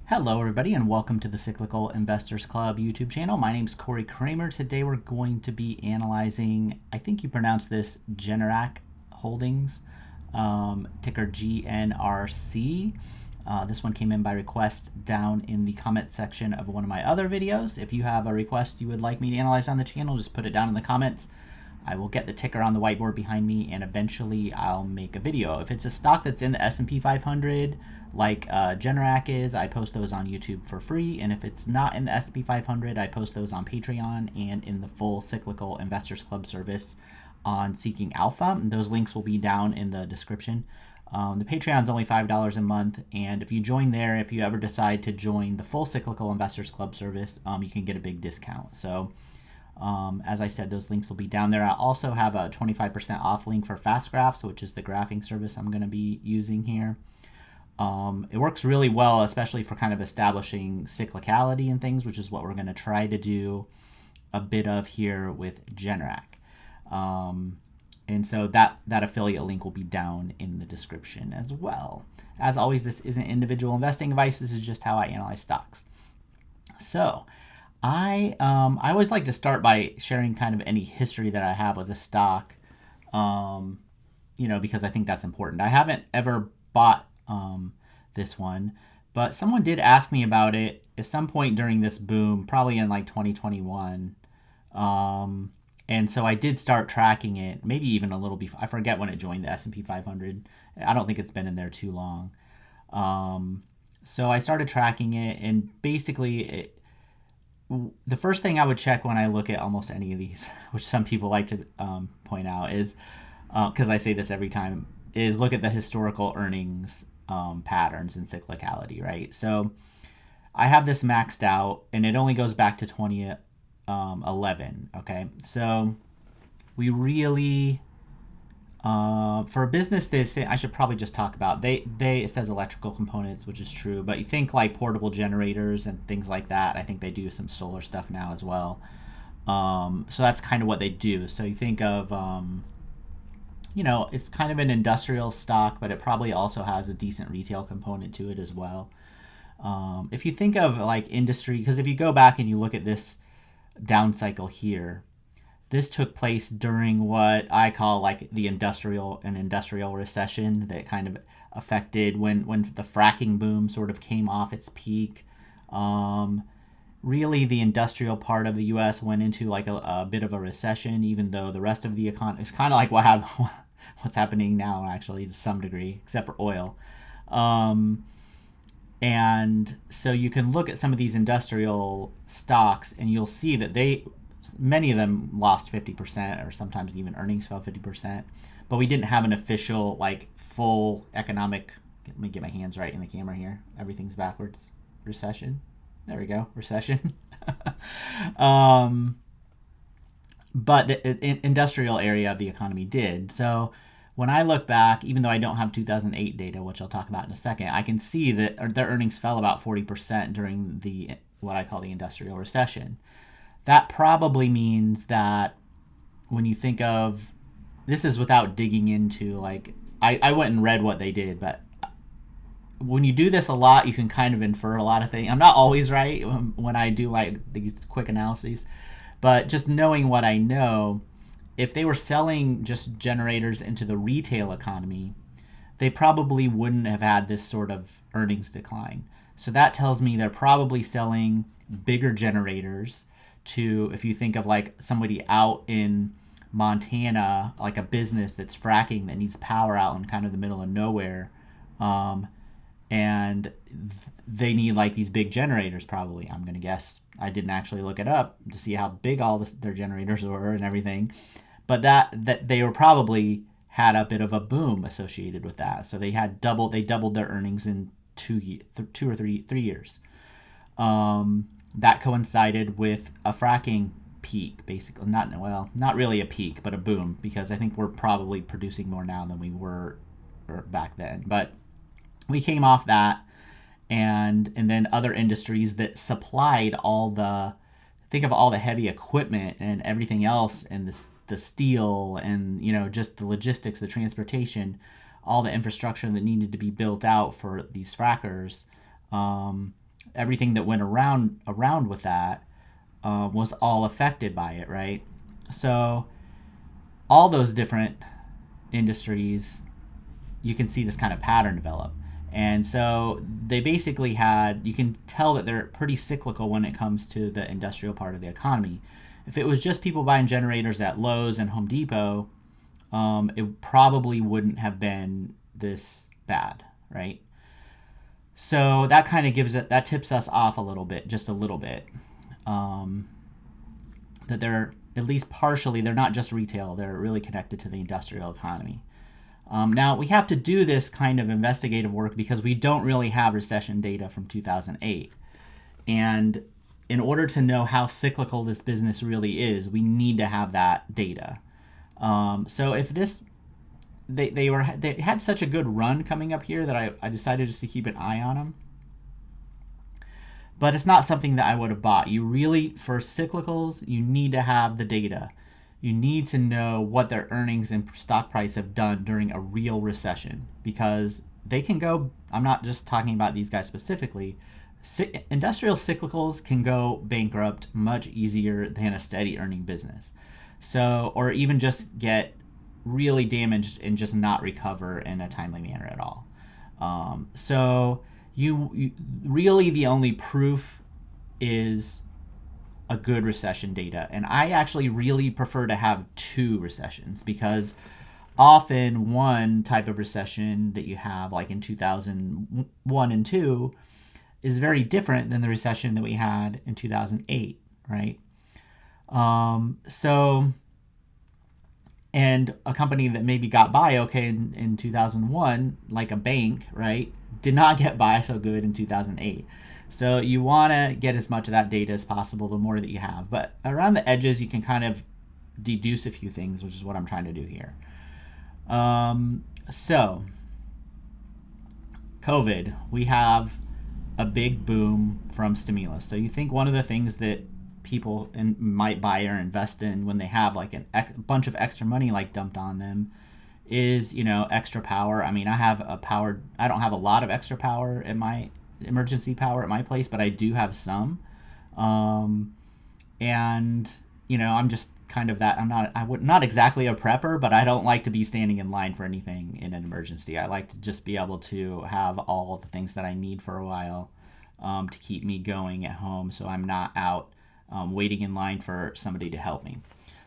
Hello everybody and welcome to the Cyclical Investors Club YouTube channel. My name is Corey Kramer. Today we're going to be analyzing, I think you pronounce this Generac Holdings, ticker GNRC. This one came in by request down in the comment section of one of my other videos. If you have a request you would like me to analyze on the channel, just put it down in the comments. I will get the ticker on the whiteboard behind me and eventually I'll make a video. If it's a stock that's in the S&P 500 like Generac is, I post those on YouTube for free. And if it's not in the S&P 500, I post those on Patreon and in the full Cyclical Investors Club service on Seeking Alpha. And those links will be down in the description. The Patreon's only $5 a month, and if you join there, if you ever decide to join the full Cyclical Investors Club service, you can get a big discount. So as I said, those links will be down there. I also have a 25% off link for Fast Graphs, which is the graphing service I'm going to be using here. It works really well, especially for kind of establishing cyclicality and things, which is what we're going to try to do a bit of here with Generac. And so that affiliate link will be down in the description as well. As always, this isn't individual investing advice. This is just how I analyze stocks. So I always like to start by sharing kind of any history that I have with a stock, because I think that's important. I haven't ever bought this one, but someone did ask me about it at some point during this boom, probably in like 2021. And so I did start tracking it, maybe even a little before. I forget when it joined the S&P 500. I don't think it's been in there too long. So I started tracking it, and basically the first thing I would check when I look at almost any of these, which some people like to point out, is, because I say this every time, is look at the historical earnings patterns and cyclicality, right? So I have this maxed out, and it only goes back to 2011, okay? So we really, for a business, I should probably just talk about, it says electrical components, which is true, but you think like portable generators and things like that. I think they do some solar stuff now as well. So that's kind of what they do. So you think of, it's kind of an industrial stock, but it probably also has a decent retail component to it as well. If you think of like industry, because if you go back and you look at this down cycle here, this took place during what I call like the industrial recession that kind of affected when the fracking boom sort of came off its peak. Really, the industrial part of the U.S. went into like a bit of a recession, even though the rest of the economy is kind of like what's happening now, actually, to some degree, except for oil. And so you can look at some of these industrial stocks, and you'll see that many of them lost 50%, or sometimes even earnings fell 50%. But we didn't have an official, like, full economic, let me get my hands right in the camera here. Everything's backwards. Recession. There we go. Recession. But the industrial area of the economy did. So when I look back, even though I don't have 2008 data, which I'll talk about in a second, I can see that their earnings fell about 40% during what I call the industrial recession. That probably means that when you think of, this is without digging into, like, I went and read what they did, but when you do this a lot, you can kind of infer a lot of things. I'm not always right when I do like these quick analyses, but just knowing what I know, if they were selling just generators into the retail economy, they probably wouldn't have had this sort of earnings decline. So that tells me they're probably selling bigger generators to, if you think of like somebody out in Montana, like a business that's fracking that needs power out in kind of the middle of nowhere, and they need like these big generators probably, I'm going to guess. I didn't actually look it up to see how big all their generators were and everything. But that they were probably had a bit of a boom associated with that. So they doubled their earnings in 2 or 3 years. That coincided with a fracking peak, basically. Not really a peak, but a boom, because I think we're probably producing more now than we were back then. But we came off that, and then other industries that supplied think of all the heavy equipment and everything else, and the steel, and just the logistics, the transportation, all the infrastructure that needed to be built out for these frackers. everything that went around with that was all affected by it, right? So all those different industries, you can see this kind of pattern develop. And so they basically you can tell that they're pretty cyclical when it comes to the industrial part of the economy. If it was just people buying generators at Lowe's and Home Depot, it probably wouldn't have been this bad, right? So that kind of that tips us off a little bit, just a little bit, that they're at least partially, they're not just retail, they're really connected to the industrial economy. Now, we have to do this kind of investigative work because we don't really have recession data from 2008. And in order to know how cyclical this business really is, we need to have that data. So if they had such a good run coming up here that I decided just to keep an eye on them. But it's not something that I would have bought. You really, for cyclicals, you need to have the data. You need to know what their earnings and stock price have done during a real recession, because they can go, I'm not just talking about these guys specifically, industrial cyclicals can go bankrupt much easier than a steady earning business. So, or even just get really damaged and just not recover in a timely manner at all. So you really, the only proof is a good recession data. And I actually really prefer to have two recessions, because often one type of recession that you have, like in 2001 and 2, is very different than the recession that we had in 2008, right? And a company that maybe got by okay in 2001, like a bank, right, did not get by so good in 2008. So you want to get as much of that data as possible, the more that you have. But around the edges, you can kind of deduce a few things, which is what I'm trying to do here. So COVID, we have a big boom from stimulus. So you think one of the things that people might buy or invest in when they have like a bunch of extra money like dumped on them is, extra power. I mean, I don't have a lot of extra power in my emergency power at my place, but I do have some. And I'm just kind of that. Not exactly a prepper, but I don't like to be standing in line for anything in an emergency. I like to just be able to have all the things that I need for a while, to keep me going at home, so I'm not out waiting in line for somebody to help me.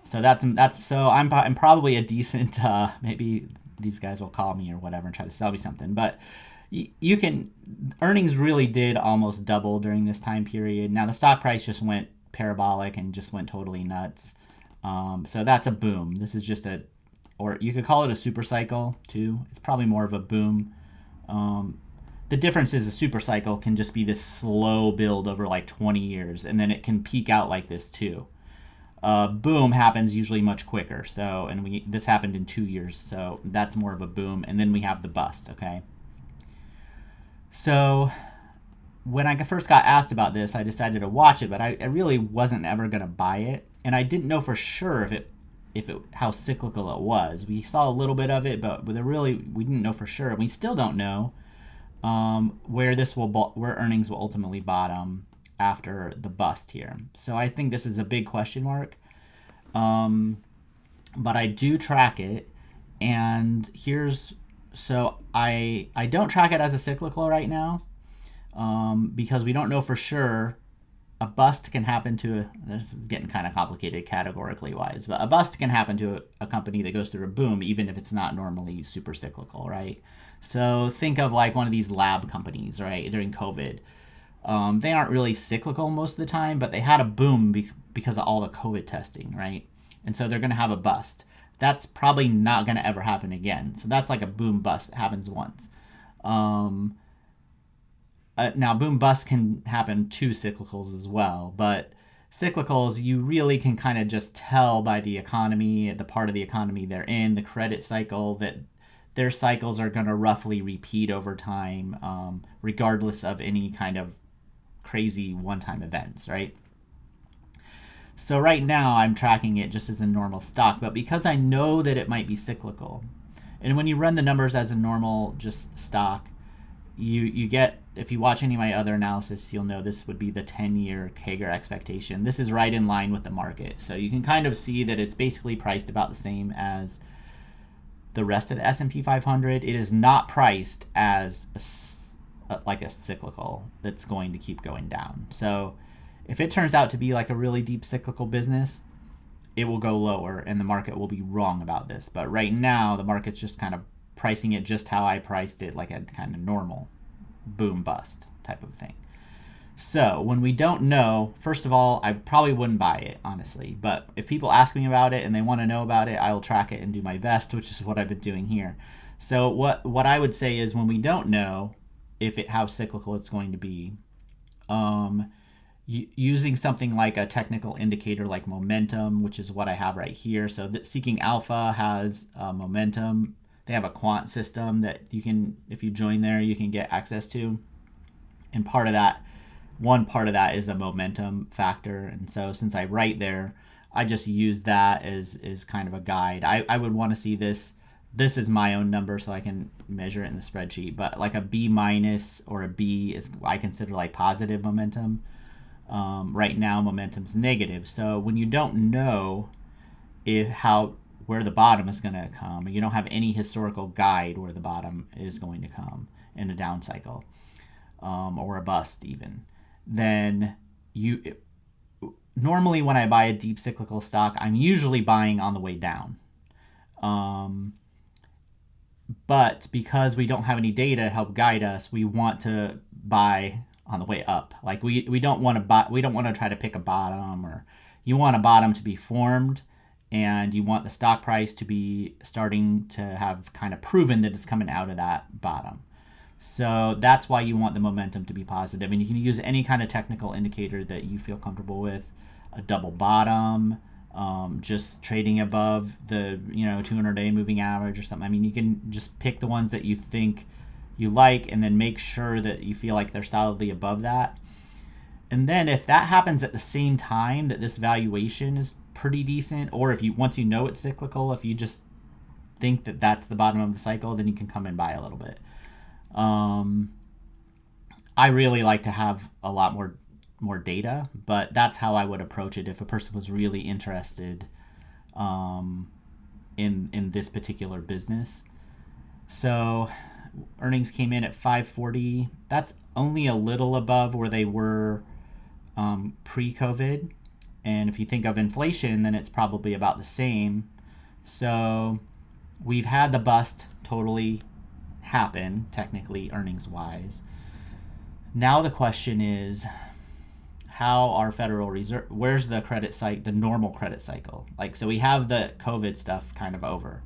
So I'm probably a decent, maybe these guys will call me or whatever and try to sell me something, but earnings really did almost double during this time period. Now the stock price just went parabolic and just went totally nuts. So that's a boom. This is just or you could call it a super cycle too. It's probably more of a boom. The difference is a super cycle can just be this slow build over like 20 years, and then it can peak out like this too. Boom happens usually much quicker. So, and this happened in 2 years, so that's more of a boom. And then we have the bust, okay? So when I first got asked about this, I decided to watch it, but I really wasn't ever going to buy it. And I didn't know for sure how cyclical it was. We saw a little bit of it, but we didn't know for sure. And we still don't know where earnings will ultimately bottom after the bust here. So I think this is a big question mark. But I do track it, and I don't track it as a cyclical right now, because we don't know for sure. A bust can happen this is getting kind of complicated categorically wise, but a bust can happen to a company that goes through a boom, even if it's not normally super cyclical, right? So think of like one of these lab companies, right, during COVID. They aren't really cyclical most of the time, but they had a boom because of all the COVID testing, right? And so they're going to have a bust. That's probably not going to ever happen again. So that's like a boom bust. It happens once. Now, boom bust can happen to cyclicals as well, but cyclicals, you really can kind of just tell by the economy, the part of the economy they're in, the credit cycle, that their cycles are going to roughly repeat over time, regardless of any kind of crazy one-time events, right? So right now I'm tracking it just as a normal stock, but because I know that it might be cyclical, and when you run the numbers as a normal just stock, you get if you watch any of my other analysis, you'll know this would be the 10-year CAGR expectation. This is right in line with the market. So you can kind of see that it's basically priced about the same as the rest of the S&P 500. It is not priced as like a cyclical that's going to keep going down. So if it turns out to be like a really deep cyclical business, it will go lower and the market will be wrong about this. But right now, the market's just kind of pricing it just how I priced it, like a kind of normal boom bust type of thing. So when we don't know, first of all, I probably wouldn't buy it, honestly. But if people ask me about it and they want to know about it, I will track it and do my best, which is what I've been doing here. So what I would say is when we don't know how cyclical it's going to be, using something like a technical indicator like momentum, which is what I have right here. So Seeking Alpha has momentum. They have a quant system that you can, if you join there, you can get access to. And one part of that is a momentum factor. And so since I write there, I just use that as kind of a guide. I would want to see this. This is my own number, so I can measure it in the spreadsheet. But like a B minus or a B is, I consider like positive momentum. Right now, momentum's negative. So when you don't know where the bottom is going to come, you don't have any historical guide where the bottom is going to come in a down cycle, or a bust even, then normally when I buy a deep cyclical stock, I'm usually buying on the way down. But because we don't have any data to help guide us, we want to buy on the way up. Like we don't want to try to pick a bottom, or you want a bottom to be formed and you want the stock price to be starting to have kind of proven that it's coming out of that bottom. So that's why you want the momentum to be positive. And you can use any kind of technical indicator that you feel comfortable with, a double bottom, just trading above the 200-day moving average or something. I mean, you can just pick the ones that you think you like and then make sure that you feel like they're solidly above that. And then if that happens at the same time that this valuation is pretty decent, or once you know it's cyclical, if you just think that that's the bottom of the cycle, then you can come and buy a little bit. I really like to have a lot more data, but that's how I would approach it if a person was really interested in this particular business. So earnings came in at 540. That's only a little above where they were pre-COVID. And if you think of inflation, then it's probably about the same. So we've had the bust totally happen, technically, earnings-wise. Now the question is, how our Federal Reserve, where's the credit cycle, the normal credit cycle? Like, so we have the COVID stuff kind of over.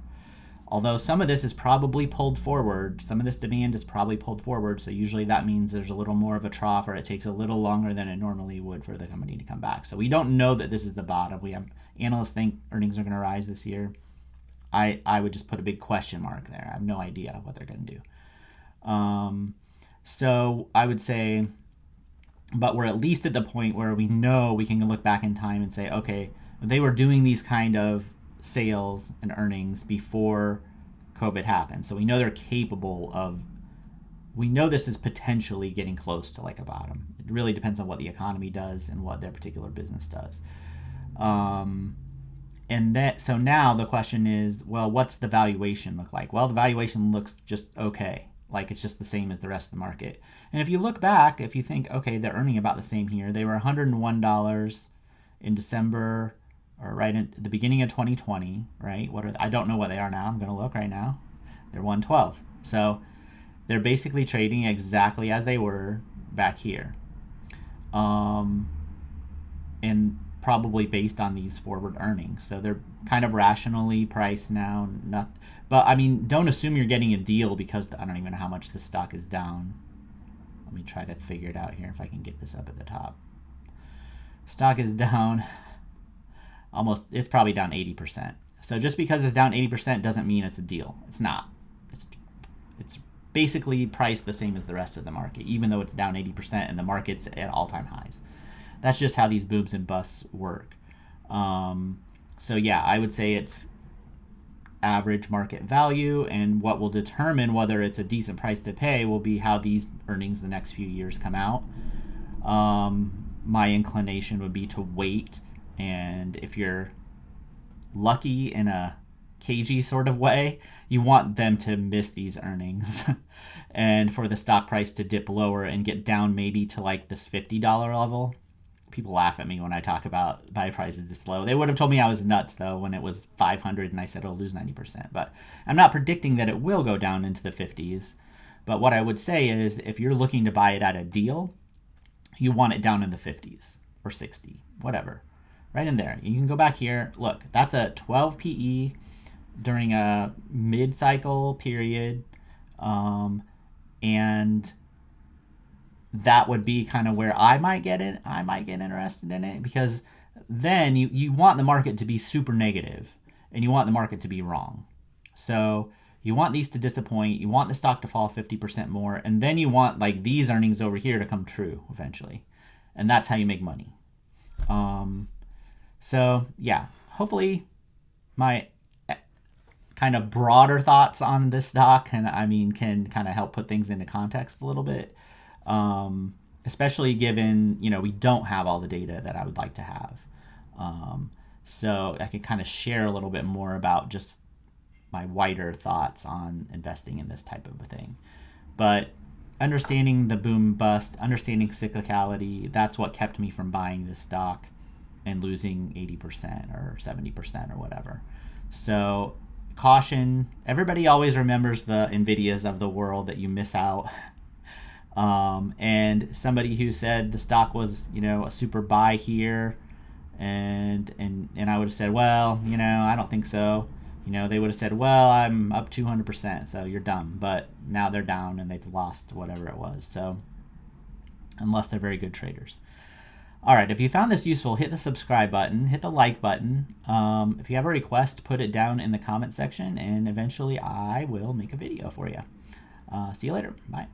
Although some of this is probably pulled forward, some of this demand is probably pulled forward, so usually that means there's a little more of a trough, or it takes a little longer than it normally would for the company to come back. So we don't know that this is the bottom. Analysts think earnings are going to rise this year. I would just put a big question mark there. I have no idea what they're going to do. So I would say, but we're at least at the point where we know we can look back in time and say, okay, they were doing these kind of sales and earnings before COVID happened. So we know they're capable of, we know this is potentially getting close to like a bottom. It really depends on what the economy does and what their particular business does. So now the question is, well, what's the valuation look like? Well, the valuation looks just okay. Like it's just the same as the rest of the market. And if you look back, if you think, okay, they're earning about the same here. They were $101 in December, or right at the beginning of 2020, right? I don't know what they are now. I'm going to look right now. They're 112. So they're basically trading exactly as they were back here. And probably based on these forward earnings. So they're kind of rationally priced now. But I mean, don't assume you're getting a deal because I don't even know how much this stock is down. Let me try to figure it out here if I can get this up at the top. Stock is down it's probably down 80%. So just because it's down 80% doesn't mean it's a deal. It's not. It's basically priced the same as the rest of the market, even though it's down 80% and the market's at all-time highs. That's just how these booms and busts work. So yeah, I would say it's average market value, and what will determine whether it's a decent price to pay will be how these earnings the next few years come out. My inclination would be to wait, and if you're lucky in a cagey sort of way, you want them to miss these earnings and for the stock price to dip lower and get down maybe to like this $50 level. People laugh at me when I talk about buy prices this low. They would have told me I was nuts though when it was 500 and I said it'll lose 90%. But I'm not predicting that it will go down into the 50s. But what I would say is if you're looking to buy it at a deal, you want it down in the 50s or 60, whatever. Right in there. You can go back here. Look, that's a 12 PE during a mid-cycle period. And that would be kind of where I might get interested in it, because then you want the market to be super negative and you want the market to be wrong. So you want these to disappoint, you want the stock to fall 50% more, and then you want like these earnings over here to come true eventually. And that's how you make money. So yeah, hopefully my kind of broader thoughts on this stock can kind of help put things into context a little bit. Especially given, we don't have all the data that I would like to have. So I can kind of share a little bit more about just my wider thoughts on investing in this type of a thing. But understanding the boom bust, understanding cyclicality, that's what kept me from buying this stock and losing 80% or 70% or whatever. So caution, everybody always remembers the Nvidias of the world that you miss out. And somebody who said the stock was, a super buy here, and I would have said, well, I don't think so. They would have said, well, I'm up 200%, so you're dumb. But now they're down and they've lost whatever it was. So unless they're very good traders. All right, if you found this useful, hit the subscribe button, hit the like button. If you have a request, put it down in the comment section, and eventually I will make a video for you. See you later. Bye.